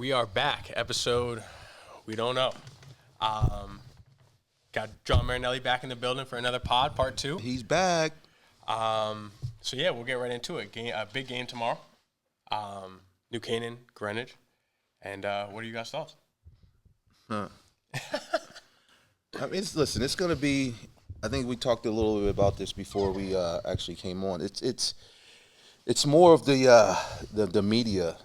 we are back. Episode, we don't know. Got John Marinelli back in the building for another pod, part 2. He's back. So yeah, we'll get right into it. A big game tomorrow. New CANAAN, Greenwich. And what are you guys' thoughts? I mean, listen, it's going to be. I think we talked a little bit about this before we actually came on. It's more of the media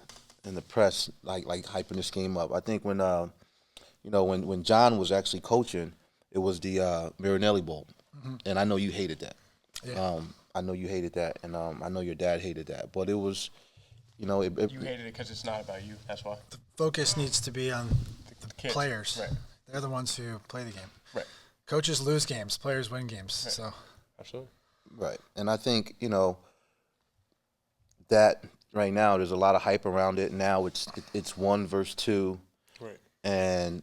and the press like hyping this game up. I think when when John was actually coaching, it was the Marinelli Bowl, and I know you hated that. Yeah. I know you hated that, and I know your dad hated that. But it was, you hated it because it's not about you. That's why. The focus needs to be on the kids. players. Right. They're the ones who play the game. Right. Coaches lose games. Players win games. Right. So. Absolutely. Right, and I think that right now there's a lot of hype around it. Now it's 1 versus 2, right? And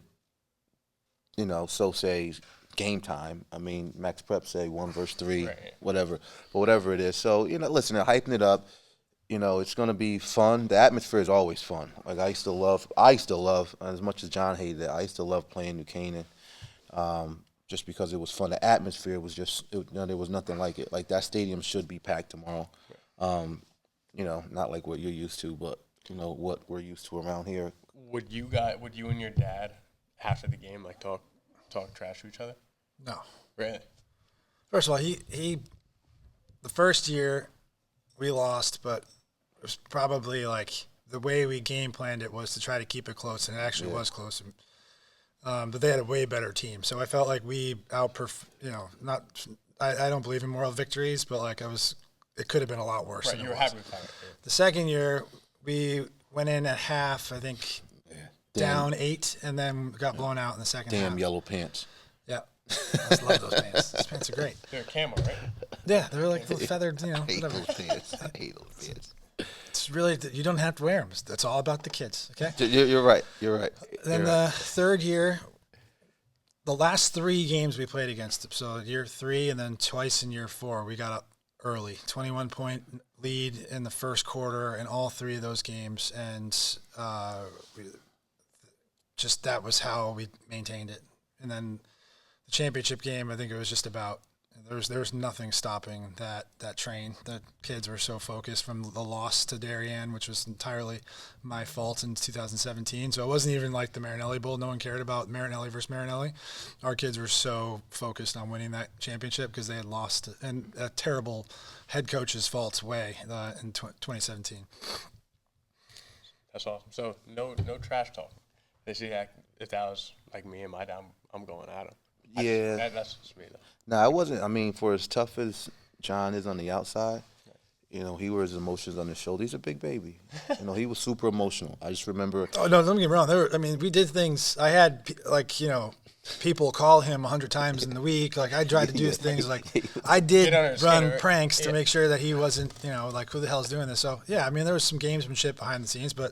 so say game time. I mean, Max Prep say 1 versus 3, right. Whatever, but whatever it is. So listen, they're hyping it up. It's going to be fun. The atmosphere is always fun. Like I still love as much as John hated it. I used to love playing New CANAAN. Just because it was fun. The atmosphere was just, there was nothing like it. Like that stadium should be packed tomorrow. Not like what you're used to, but what we're used to around here. Would you and your dad after the game like talk trash to each other? No. Really? First of all, he the first year we lost, but it was probably like the way we game planned it was to try to keep it close, and it actually was close. But they had a way better team, so I felt like we not. I don't believe in moral victories, but it could have been a lot worse. Right, you were happy with that. The second year, we went in at half, I think, down 8, and then got blown out in the second half. Damn yellow pants. Yeah, I just love those pants. Those pants are great. They're camo, right? Yeah, they're like little feathered, I hate whatever. those pants. I hate those pants. It's really, you don't have to wear them. That's all about the kids, okay? You're right. You're right. Then the third year, the last 3 games we played against them. So year 3 and then twice in year 4, we got up early. 21-point lead in the first quarter in all 3 of those games. And that was how we maintained it. And then the championship game, I think it was just about, there was nothing stopping that train. The kids were so focused from the loss to Darien, which was entirely my fault in 2017. So it wasn't even like the Marinelli Bowl. No one cared about Marinelli versus Marinelli. Our kids were so focused on winning that championship because they had lost in a terrible head coach's fault way in 2017. That's awesome. So no trash talk. They see if that was like me and my dad, I'm going at him. Yeah. That's just me though. No, I wasn't. I mean, for as tough as John is on the outside, he wears his emotions on his shoulder. He's a big baby. He was super emotional. I just remember. Oh, no, don't get me wrong. We did things. I had, people call him 100 times in the week. Like, I tried to do things. Like, I did run pranks to make sure that he wasn't, who the hell is doing this? So, yeah, there was some gamesmanship behind the scenes. But,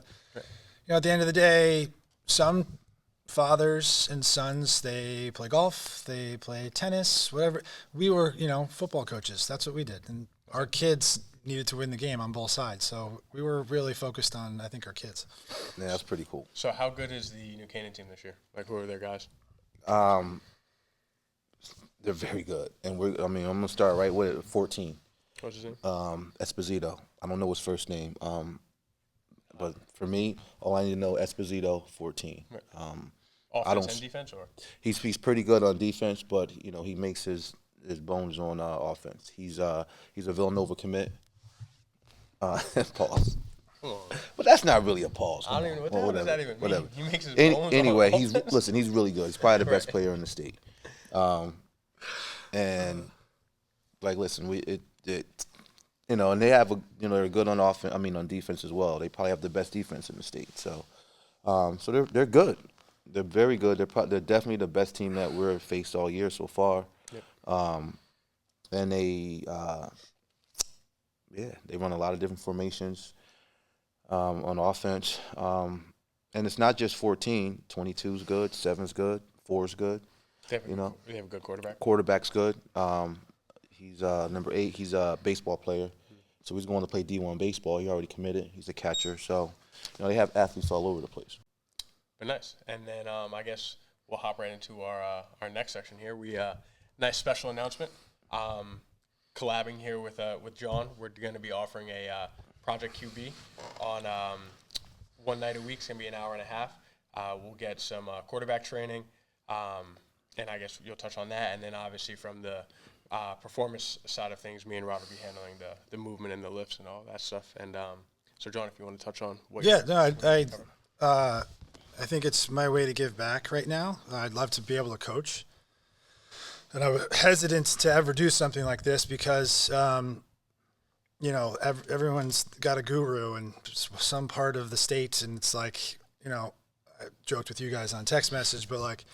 at the end of the day, some fathers and sons, they play golf, they play tennis, whatever. We were, football coaches. That's what we did. And our kids needed to win the game on both sides. So we were really focused on, I think, our kids. Yeah, that's pretty cool. So how good is the New CANAAN team this year? Like, who are their guys? They're very good. And I'm going to start right with it, 14. What's his name? Esposito. I don't know his first name. But for me, all I need to know, Esposito, 14. Right. Offense and defense, or he's pretty good on defense, but he makes his bones on offense. He's a Villanova commit. Pause. But that's not really a pause. I don't even know what the hell does that even mean. He makes his bones anyway, on he's really good. He's probably the best player in the state. And listen, and they have they're good on offense. On defense as well. They probably have the best defense in the state. So, so they're good. They're very good. They're definitely the best team that we're faced all year so far. Yep. And they run a lot of different formations on offense. And it's not just 14. 22 is good. 7 is good. 4 is good. They have a good quarterback. Quarterback's good. He's number 8. He's a baseball player. So he's going to play D1 baseball. He already committed. He's a catcher. So, they have athletes all over the place. Very nice. And then I guess we'll hop right into our next section here. We nice special announcement. Collabing here with John, we're going to be offering a Project QB on one night a week. It's going to be an hour and a half. We'll get some quarterback training, and I guess you'll touch on that. And then obviously from the performance side of things, me and Rob will be handling the movement and the lifts and all that stuff. And so, John, if you want to touch on what I think it's my way to give back right now. I'd love to be able to coach. And I was hesitant to ever do something like this because, everyone's got a guru in some part of the state. And it's like, I joked with you guys on text message, but like,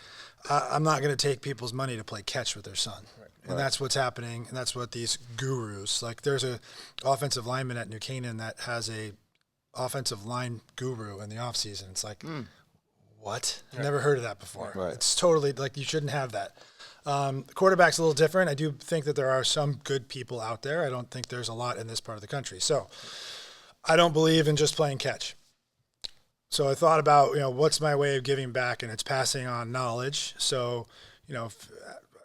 I'm not going to take people's money to play catch with their son. Right. And that's what's happening. And that's what these gurus, like there's a offensive lineman at New Canaan that has a offensive line guru in the off season. It's like, what? I've never heard of that before. Right. It's totally like, you shouldn't have that. The quarterback's a little different. I do think that there are some good people out there. I don't think there's a lot in this part of the country. So I don't believe in just playing catch. So I thought about, what's my way of giving back, and it's passing on knowledge. So,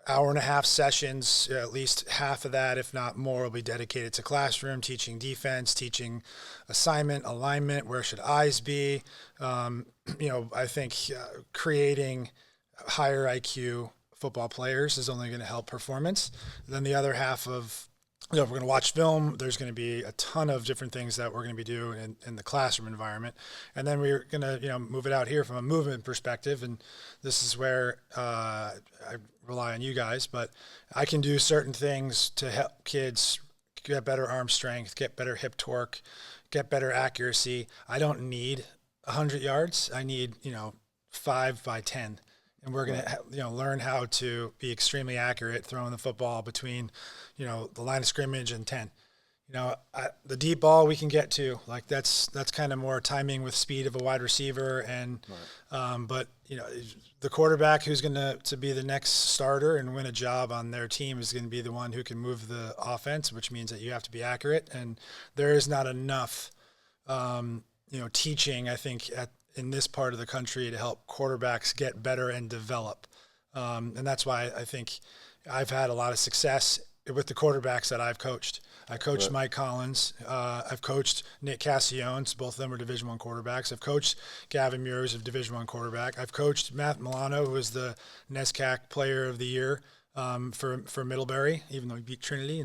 hour and a half sessions, at least half of that, if not more, will be dedicated to classroom, teaching defense, teaching assignment, alignment, where should eyes be. I think creating higher IQ football players is only going to help performance. Then the other half of, we're going to watch film. There's going to be a ton of different things that we're going to be doing in the classroom environment. And then we're going to, move it out here from a movement perspective. And this is where I rely on you guys, but I can do certain things to help kids get better arm strength, get better hip torque, get better accuracy. I don't need 100 yards. I need, 5 by 10. And we're going to, learn how to be extremely accurate throwing the football between, the line of scrimmage and 10. The deep ball we can get to, like that's kind of more timing with speed of a wide receiver. And, but the quarterback who's going to be the next starter and win a job on their team is going to be the one who can move the offense, which means that you have to be accurate. And there is not enough, teaching, I think, in this part of the country to help quarterbacks get better and develop. And that's why I think I've had a lot of success with the quarterbacks that I've coached. I coached Mike Collins. I've coached Nick Cassiones. Both of them are Division I quarterbacks. I've coached Gavin Muirs, of Division I quarterback. I've coached Matt Milano, who was the NESCAC Player of the Year for Middlebury, even though he beat Trinity,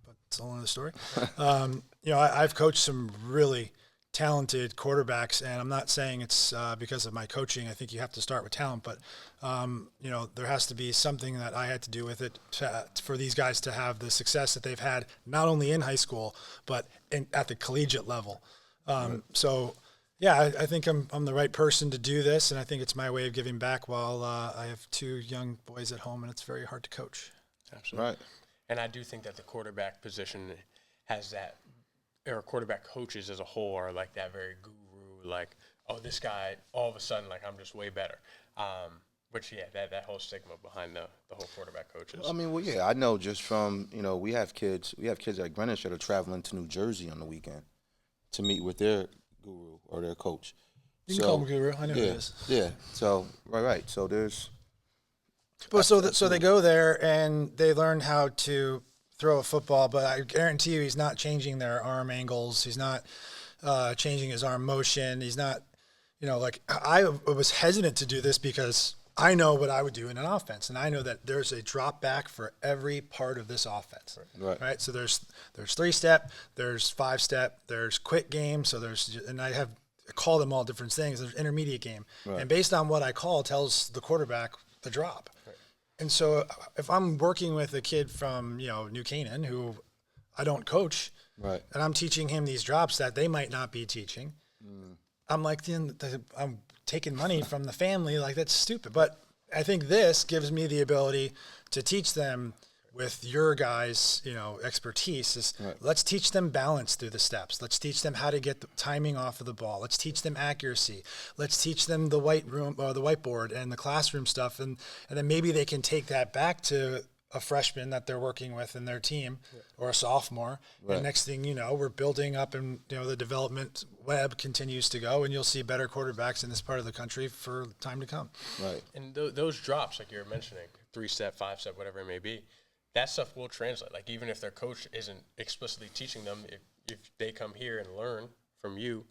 but it's all another story. I've coached some really talented quarterbacks, and I'm not saying it's because of my coaching. I think you have to start with talent, but there has to be something that I had to do with it for these guys to have the success that they've had, not only in high school but at the collegiate level. So yeah, I think I'm the right person to do this, and I think it's my way of giving back while I have 2 young boys at home, and it's very hard to coach. Absolutely. Right. And I do think that the quarterback position has that, or quarterback coaches as a whole are like that very guru, like, oh, this guy, all of a sudden, like, I'm just way better. Which, yeah, that whole stigma behind the whole quarterback coaches. I mean, well, yeah, I know just from, we have kids at Greenwich that are traveling to New Jersey on the weekend to meet with their guru or their coach. You can call him guru. I know who it is. Yeah. So, right. So there's. Well, so they go there and they learn how to throw a football, but I guarantee you he's not changing their arm angles. He's not changing his arm motion. He's not, I was hesitant to do this because I know what I would do in an offense, and I know that there's a drop back for every part of this offense. Right. So there's 3-step, there's 5-step, there's quick game. So and I call them all different things. There's intermediate game, and based on what I call tells the quarterback the drop. And so if I'm working with a kid from, New Canaan who I don't coach, and I'm teaching him these drops that they might not be teaching, I'm like, I'm taking money from the family. Like, that's stupid. But I think this gives me the ability to teach them with your guys, expertise. Let's teach them balance through the steps. Let's teach them how to get the timing off of the ball. Let's teach them accuracy. Let's teach them the whiteboard and the classroom stuff, and then maybe they can take that back to a freshman that they're working with in their team or a sophomore. Right. And next thing you know, we're building up, and the development web continues to go, and you'll see better quarterbacks in this part of the country for time to come. Right. And those drops, like you're mentioning, 3-step, 5-step, whatever it may be, that stuff will translate. Like even if their coach isn't explicitly teaching them, if they come here and learn from you,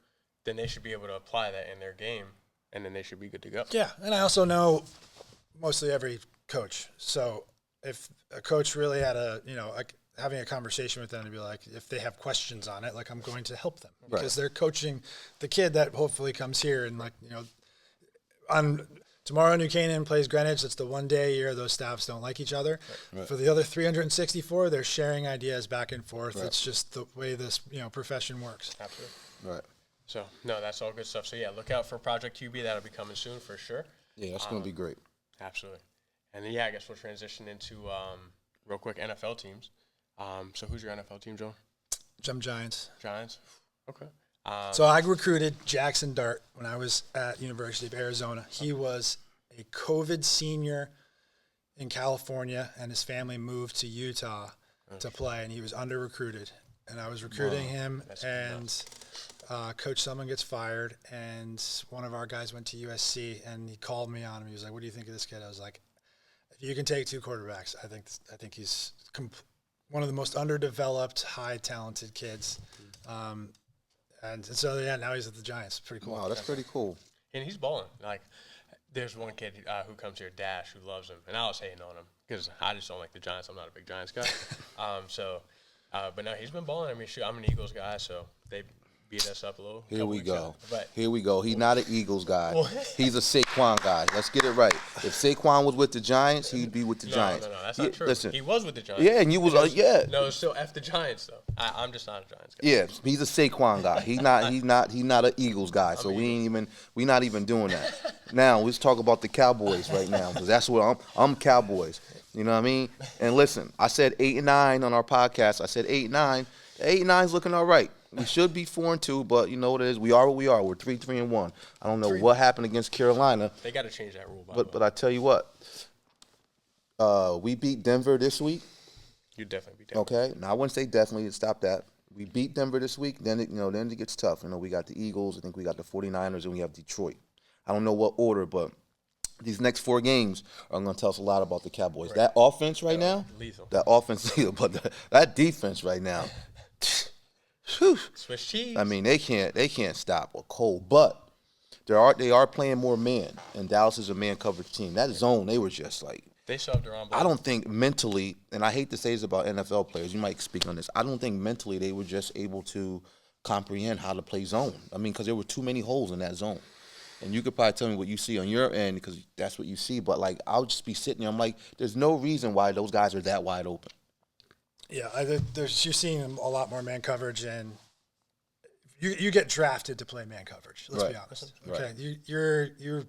then they should be able to apply that in their game, and then they should be good to go. Yeah, and I also know mostly every coach. So if a coach really had having a conversation with them to be like, if they have questions on it, like I'm going to help them because they're coaching the kid that hopefully comes here and on tomorrow New Canaan plays Greenwich. It's the one day a year those staffs don't like each other. Right. For the other 364, they're sharing ideas back and forth. Right. It's just the way this profession works. Absolutely. Right. So no, that's all good stuff. So yeah, look out for Project QB. That'll be coming soon for sure. Yeah, that's going to be great. Absolutely. And then I guess we'll transition into real quick NFL teams. So who's your NFL team, Joe? Jump Giants. Giants. Okay. So I recruited Jackson Dart when I was at University of Arizona. He was a COVID senior in California, and his family moved to Utah to play, and he was under-recruited. And I was recruiting him, and Coach Selman gets fired, and one of our guys went to USC, and he called me on him. He was like, "What do you think of this kid?" I was like, "If you can take two quarterbacks, I think he's one of the most underdeveloped, high-talented kids." And so, now he's at the Giants. Pretty cool. Wow, that's pretty cool. And he's balling. Like, there's one kid who comes here, Dash, who loves him. And I was hating on him because I just don't like the Giants. I'm not a big Giants guy. But no, he's been balling. I mean, shoot, I'm an Eagles guy, so they beat us up a little. Here we go. He's not an Eagles guy. He's a Saquon guy. Let's get it right. If Saquon was with the Giants, he'd be with the Giants. No, that's not true. Listen, he was with the Giants. Yeah, and you was No, it's still F the Giants though. I'm just not a Giants guy. Yeah, he's a Saquon guy. He's not an Eagles guy. So we're not even doing that. Now let's talk about the Cowboys right now because that's what I'm Cowboys. You know what I mean? And listen, I said 8-9 on our podcast. I said 8-9. 8-9's looking all right. We should be 4-2, but you know what it is. We are what we are. We're 3-3-1. I don't know what happened against Carolina. They got to change that rule. But I tell you what, we beat Denver this week. You definitely beat Denver. Okay, now I wouldn't say definitely. Stop that. We beat Denver this week. Then it gets tough. We got the Eagles. I think we got the 49ers, and we have Detroit. I don't know what order, but these next 4 games are going to tell us a lot about the Cowboys. Right. That offense right now, lethal. That offense, but that defense right now. Whew. Swiss cheese. I mean, they can't stop a cold, but they are playing more man, and Dallas is a man coverage team. That zone, they were just like they shoved around. I don't think mentally, and I hate to say this about NFL players. You might speak on this. I don't think mentally they were just able to comprehend how to play zone. I mean, because there were too many holes in that zone. And you could probably tell me what you see on your end because that's what you see. But like, I'll just be sitting there. I'm like, there's no reason why those guys are that wide open. Yeah, you're seeing a lot more man coverage, and you get drafted to play man coverage. Let's be honest. Okay, you're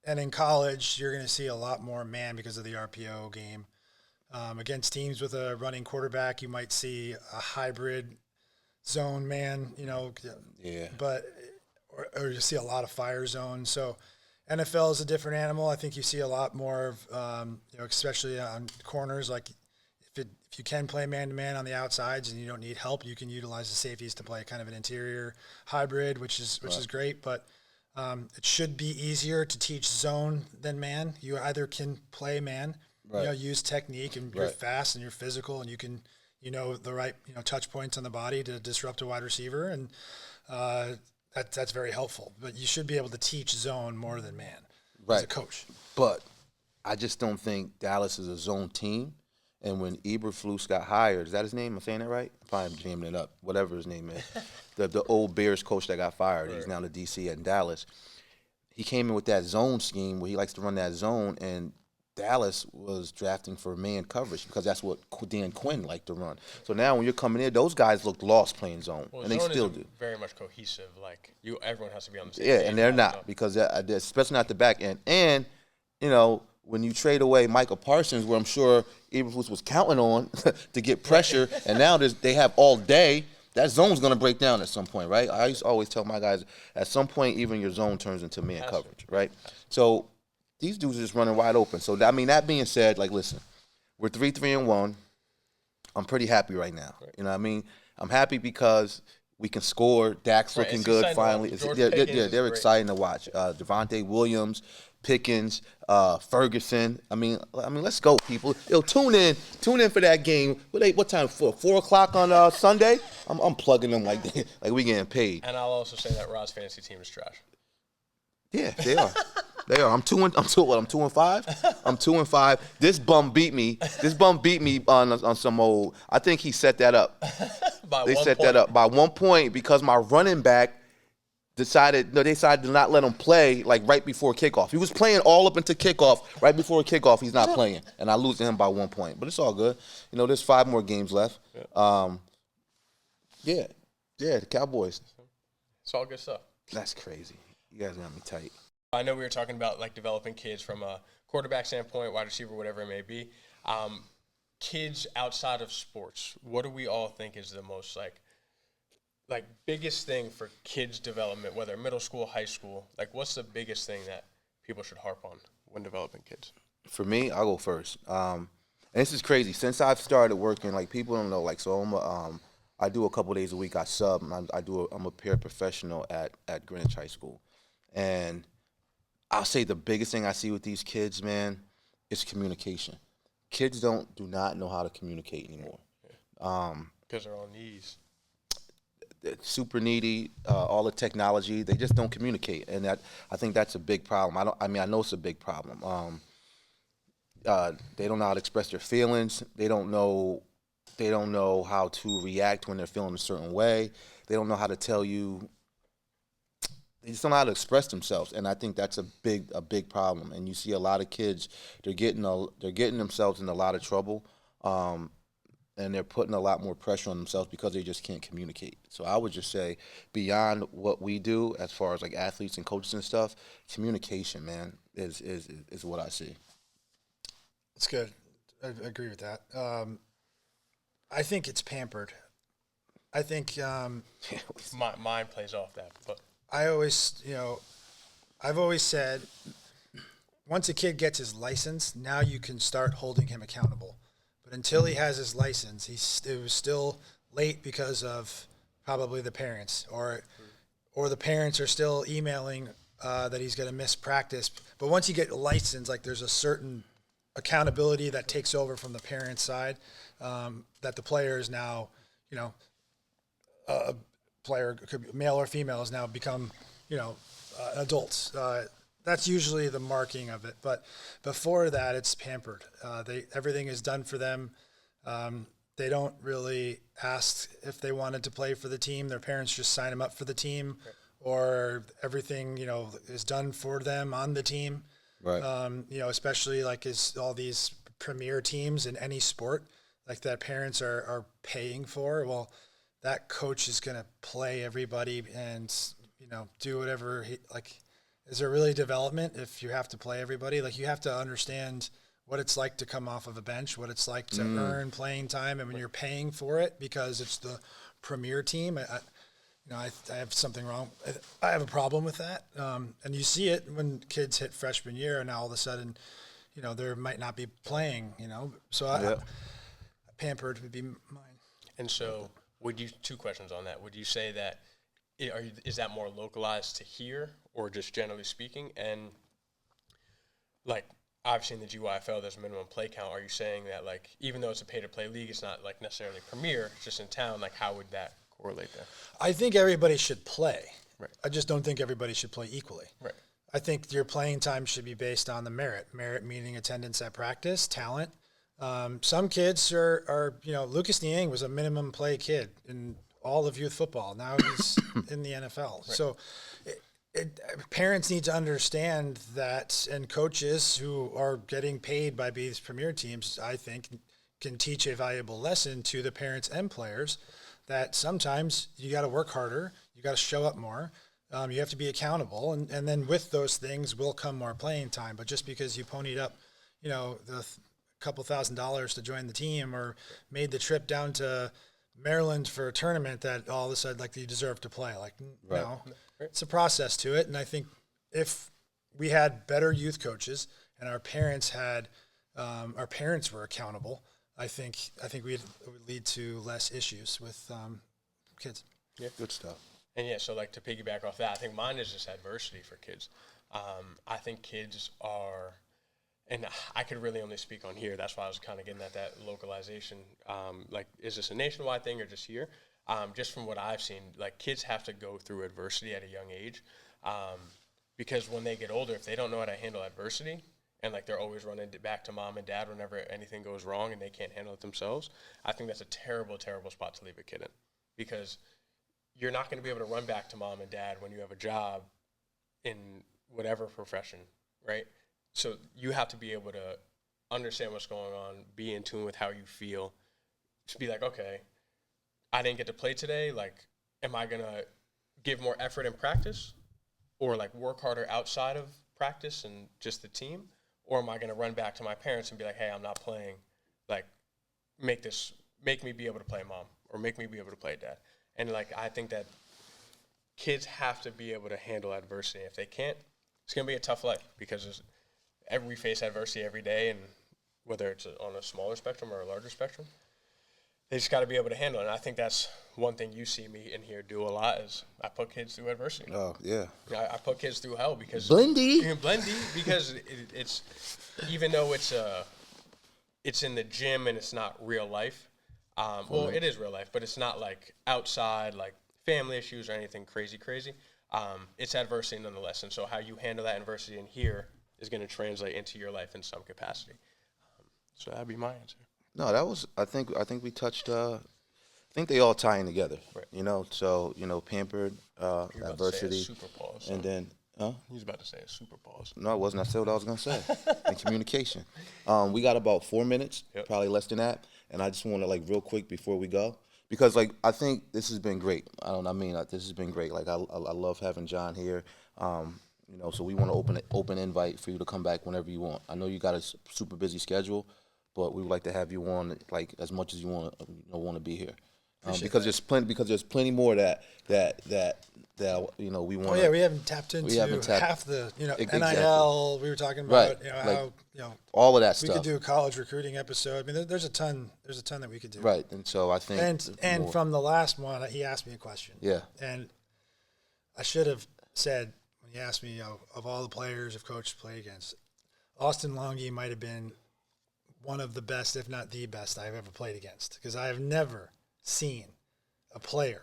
and in college you're going to see a lot more man because of the RPO game. Against teams with a running quarterback, you might see a hybrid zone man. Yeah. But or you see a lot of fire zone. So NFL is a different animal. I think you see a lot more of especially on corners like. If you can play man-to-man on the outsides and you don't need help, you can utilize the safeties to play kind of an interior hybrid, which is great. But it should be easier to teach zone than man. You either can play man, use technique, and you're fast and you're physical, and you can the right touch points on the body to disrupt a wide receiver, and that's very helpful. But you should be able to teach zone more than man as a coach. But I just don't think Dallas is a zone team. And when Eberflus got hired, is that his name? Am I saying that right? I'm probably jamming it up. Whatever his name is. the old Bears coach that got fired. Right. He's now the DC in Dallas. He came in with that zone scheme where he likes to run that zone, and Dallas was drafting for man coverage because that's what Dan Quinn liked to run. So now when you're coming in, those guys looked lost playing zone, and they still do. Very much cohesive. Like everyone has to be on the same. Yeah, and they're not because especially not the back end. And when you trade away Michael Parsons, where I'm sure Eberflus was counting on to get pressure, and now they have all day, that zone's going to break down at some point, right? I used to always tell my guys, at some point, even your zone turns into man coverage, right? So these dudes are just running wide open. So, that being said, like, listen, We're 3-3-1. I'm pretty happy right now. Right. You know what I mean? I'm happy because we can score. Dak's looking good finally. They're exciting to watch. Devontae Williams, Pickens, Ferguson. I mean, let's go, people. Yo, tune in for that game. What time? 4 o'clock on Sunday. I'm plugging them like we getting paid. And I'll also say that Rod's fantasy team is trash. Yeah, they are. They are. I'm 2-5. I'm 2-5. This bum beat me on some old. I think he set that up. They set that up by 1 point because my running back decided to not let him play like right before kickoff. He was playing all up into kickoff. Right before kickoff, he's not playing, and I lose to him by 1 point. But it's all good. You know, there's 5 more games left. Yeah, the Cowboys. It's all good stuff. That's crazy. You guys got me tight. I know we were talking about like developing kids from a quarterback standpoint, wide receiver, whatever it may be. Kids outside of sports, what do we all think is the most like biggest thing for kids' development, whether middle school, high school? Like, what's the biggest thing that people should harp on when developing kids? For me, I'll go first. And this is crazy. Since I've started working, like people don't know, like so I do a couple days a week. I sub. I'm a paraprofessional at Greenwich High School, and I'll say the biggest thing I see with these kids, man, is communication. Kids do not know how to communicate anymore. Because they're on knees. Super needy, all the technology, they just don't communicate, and I think that's a big problem. I know it's a big problem. They don't know how to express their feelings. They don't know how to react when they're feeling a certain way. They don't know how to tell you. They just don't know how to express themselves, and I think that's a big problem. And you see a lot of kids, they're getting themselves in a lot of trouble, and they're putting a lot more pressure on themselves because they just can't communicate. So I would just say, beyond what we do as far as like athletes and coaches and stuff, communication, man, is what I see. It's good. I agree with that. I think it's pampered. I think mine plays off that, but. I've always said, once a kid gets his license, now you can start holding him accountable. But until he has his license, it was still late because of probably the parents, or the parents are still emailing that he's going to miss practice. But once you get a license, like there's a certain accountability that takes over from the parents' side, that the player is now, player, could be male or female, has now become, adults. That's usually the marking of it. But before that, it's pampered. Everything is done for them. They don't really ask if they wanted to play for the team. Their parents just sign them up for the team, or everything, is done for them on the team. Right. Especially like all these premier teams in any sport, like that parents are paying for. Well, that coach is going to play everybody and, do whatever is there really development if you have to play everybody? Like, you have to understand what it's like to come off of a bench, what it's like to earn playing time. And when you're paying for it because it's the premier team, I have something wrong. I have a problem with that. And you see it when kids hit freshman year, and now all of a sudden, there might not be playing, So pampered would be mine. And so, two questions on that. Would you say that is that more localized to here, or just generally speaking? And like, obviously in the GYFL, there's a minimum play count. Are you saying that, like, even though it's a pay-to-play league, it's not like necessarily premier, it's just in town? Like, how would that correlate there? I think everybody should play. Right. I just don't think everybody should play equally. Right. I think your playing time should be based on the merit. Merit meaning attendance at practice, talent. Some kids are Lucas Niang was a minimum play kid in all of youth football. Now he's in the NFL. Right. So parents need to understand that, and coaches who are getting paid by these premier teams, I think, can teach a valuable lesson to the parents and players that sometimes you got to work harder, you got to show up more, you have to be accountable, and then with those things will come more playing time. But just because you ponied up, the couple $1,000s to join the team, or made the trip down to Maryland for a tournament, that all of a sudden, like, you deserve to play. Like, right. No, it's a process to it. And I think if we had better youth coaches and our parents had our parents were accountable, I think it would lead to less issues with kids. Yeah, Good stuff. and yeah, so like to piggyback off that, I think mine is just adversity for kids. I think kids are, and I could really only speak on here. That's why I was kind of getting at that localization. Like, is this a nationwide thing or just here? Just from what I've seen, like kids have to go through adversity at a young age, because when they get older, if they don't know how to handle adversity, and like they're always running back to mom and dad whenever anything goes wrong and they can't handle it themselves, I think that's a terrible, terrible spot to leave a kid in, because you're not going to be able to run back to mom and dad when you have a job in whatever profession, right? So you have to be able to understand what's going on, be in tune with how you feel. Just be like, okay, I didn't get to play today. Like, am I going to give more effort in practice, or like work harder outside of practice and just the team? Or am I going to run back to my parents and be like, hey, I'm not playing. Like, make me be able to play mom, or make me be able to play dad. And like, I think that kids have to be able to handle adversity. If they can't, it's going to be a tough life, because we face adversity every day, and whether it's on a smaller spectrum or a larger spectrum, they just got to be able to handle it. And I think that's one thing you see me in here do a lot, is I put kids through adversity. Oh, yeah. I put kids through hell because Blendy, because it's, even though it's in the gym and it's not real life. Well, it is real life, but it's not like outside, like family issues or anything crazy. It's adversity nonetheless, and so how you handle that adversity in here is going to translate into your life in some capacity. So that'd be my answer. No, that was. I think we touched. I think they all tie in together. Right. You know, so pampered, You're about adversity, to say a super pause. and then. He's about to say a super pause. No, I wasn't. I said what I was gonna say. In communication, we got about 4 minutes, probably less than that, and I just want to like real quick before we go, because like I think this has been great. This has been great. Like I love having John here. So we want to open invite for you to come back whenever you want. I know you got a super busy schedule, but we would like to have you on like as much as you want to be here. Because there's plenty more that we want. Oh yeah, we haven't tapped into half the Exactly. NIL we were talking about. Right. How all of that we stuff. could do a college recruiting episode. I mean, there's a ton that we could do. Right, and so I think and from the last one, he asked me a question. Yeah. And I should have said when he asked me, of all the players I've coached played against, Austin Longy might have been one of the best, if not the best, I've ever played against, because I have never seen a player,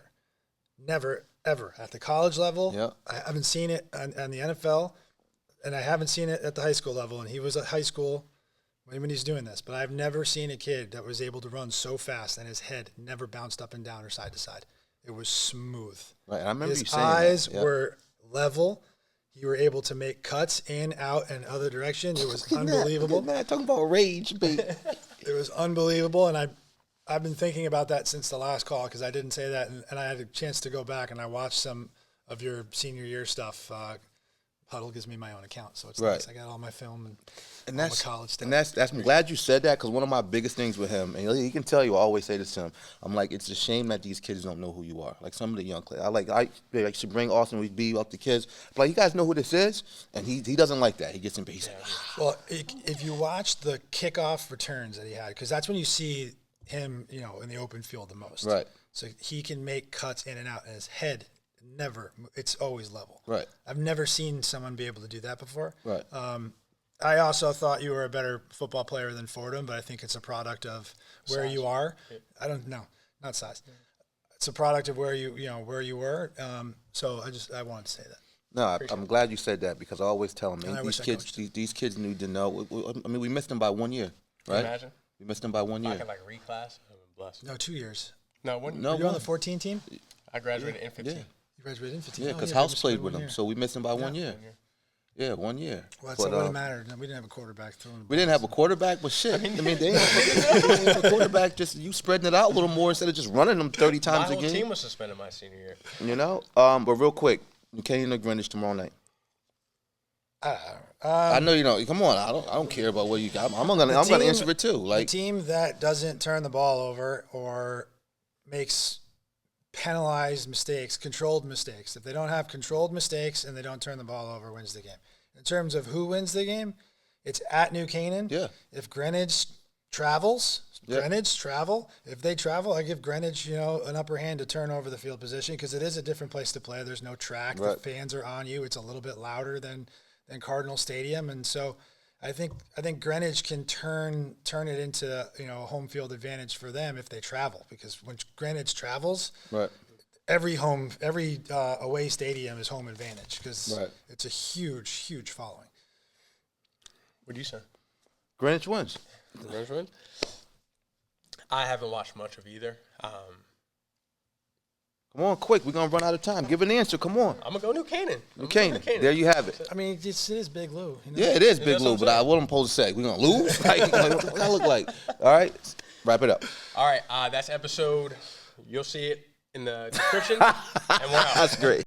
never ever at the college level. Yep. I haven't seen it on the NFL, and I haven't seen it at the high school level. And he was at high school when he's doing this, but I've never seen a kid that was able to run so fast and his head never bounced up and down or side to side. It was smooth. Right, I remember his you saying eyes that. Yep. were level. You were able to make cuts in, out, and other directions. It was unbelievable. Man, talking about rage, babe. It was unbelievable, and I've been thinking about that since the last call, because I didn't say that, and I had a chance to go back and I watched some of your senior year stuff. Huddle gives me my own account, so it's nice. I got all my film and all my college stuff. And that's I'm glad you said that, because one of my biggest things with him, and he can tell you, I always say this to him, I'm like, it's a shame that these kids don't know who you are. Like some of the young players, I should bring Austin, we be up the kids, but like, you guys know who this is, and he doesn't like that. He gets impatient. Well, if you watch the kickoff returns that he had, because that's when you see him, in the open field the most. Right. So he can make cuts in and out, and his head it's always level. Right. I've never seen someone be able to do that before. Right. I also thought you were a better football player than Fordham, but I think it's a product of where size. you are. I don't know, not size. It's a product of where where you were. So I wanted to say that. No, I'm glad you said that, because I always tell them, And I wish I coached. these kids need to know. We missed them by 1 year, right? Imagine. We missed them by 1 year. I can like reclass. I'm blessed. No, 2 years. No, one. No. Were you on the 14 team? I graduated in 15. Yeah. You graduated in 15. Yeah, because House played with him, so we missed him by 1 year. 1 year. Yeah, 1 year. Well, that's what it mattered. We didn't have a quarterback throwing. We didn't have a quarterback, but shit. They didn't have a quarterback. Just you spreading it out a little more instead of just running them 30 times My a whole game. team was suspended my senior year. But real quick, McKinney or Greenwich tomorrow night. I know you know. Come on, I don't care about what you got. I'm gonna answer it too. Like the team that doesn't turn the ball over or makes penalized mistakes, controlled mistakes. If they don't have controlled mistakes and they don't turn the ball over, wins the game. In terms of who wins the game, It's at New Canaan. Yeah. If Greenwich travels, Yeah. If they travel, I give Greenwich, an upper hand to turn over the field position because it is a different place to play. There's no track. Right. The fans are on you. It's a little bit louder than Cardinal Stadium, and so I think Greenwich can turn it into a home field advantage for them if they travel, because when Greenwich travels, Right. every away stadium is home advantage because Right. it's a huge following. What do you say? Greenwich wins. Greenwich win? I haven't watched much of either. Come on, quick. We're going to run out of time. Give an answer. Come on. I'm going to go New Canaan. New Canaan. There you have it. I mean, it is Big Lou. Yeah, it is Big that's Lou, what but I'm what am I supposed to say? We're going to lose? Like, what that look like? All right. Wrap it up. All right, that's episode. You'll see it in the description, and we're out. That's great.